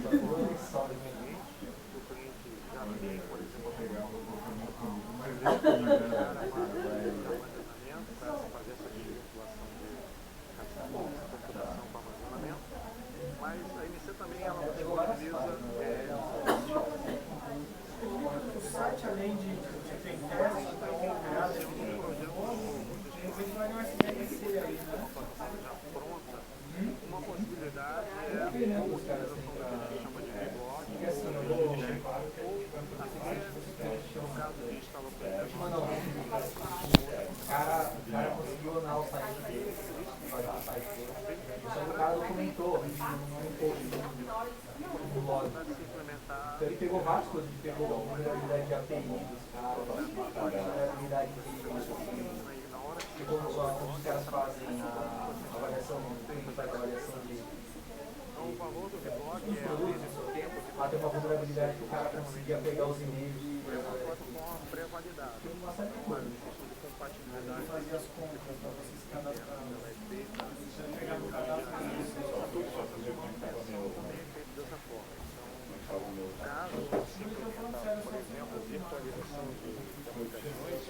S5: elas podem ser utilizadas o cliente já tem, por exemplo, armazenamento para fazer essa desvinculação de computação para armazenamento, mas a INC também ela disponibiliza a utilização do que a gente chama de vlog, ou até, no caso que a gente estava
S7: O cara conseguiu anar o site dele, fazer o site dele. Só que o cara documentou num post no blog. Então ele pegou várias coisas, ele pegou a vulnerabilidade de API dos caras, a vulnerabilidade de como os caras fazem a avaliação, faz a avaliação de
S5: o valor do vlog é
S7: até uma vulnerabilidade que o cara conseguia pegar os e-mails e
S5: plataforma pré-validada.
S7: uma série de coisas.
S5: Questão de compatibilidade.
S4: Fazer as compras para você se cadastrar.
S5: Ela é feita,
S4: Você vai pegar no cadastro.
S5: também é feito dessa forma. Então, caso você implementar, por exemplo, virtualização de aplicações,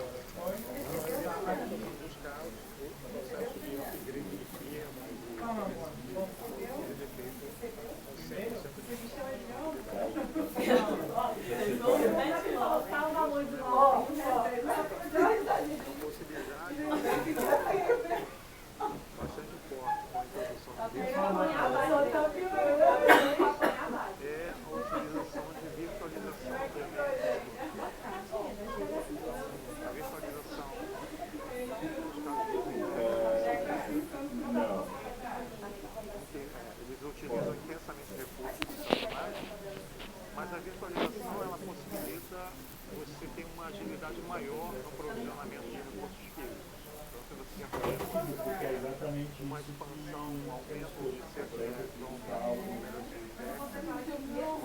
S5: em alguns casos, o processo de upgrade de firma ele é feito com 100% de possibilidade bastante forte com a introdução de é a utilização de virtualização de eventos. A virtualização eles utilizam intensamente recursos funcionais, mas a virtualização ela possibilita você ter uma agilidade maior no provisionamento de recursos físicos. Então, se você quer fazer uma expansão, um aumento de CPF de uma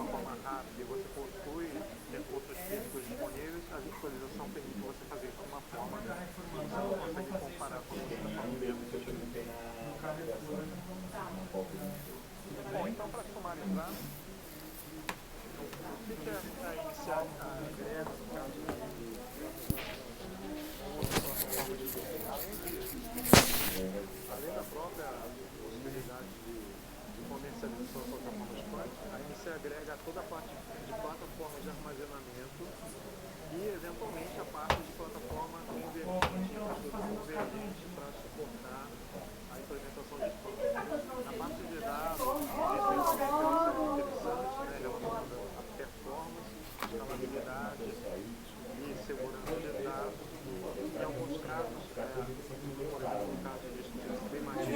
S5: forma rápida e você possui recursos físicos disponíveis, a virtualização permite você fazer isso de uma forma que você não consegue comparar com o que está falando dentro. Bom, então para sumarizar, o que é iniciar a greve, no caso de outra plataforma de além da própria possibilidade de comercialização de plataformas quânticas, a INCE agrega toda a parte de plataformas de armazenamento e, eventualmente, a parte de plataforma convergente para suportar a implementação de spam. A parte de dados, existe interessante, né, relacionada a performance, escalabilidade e segurança de dados. Em alguns casos, por exemplo, no caso de bem mais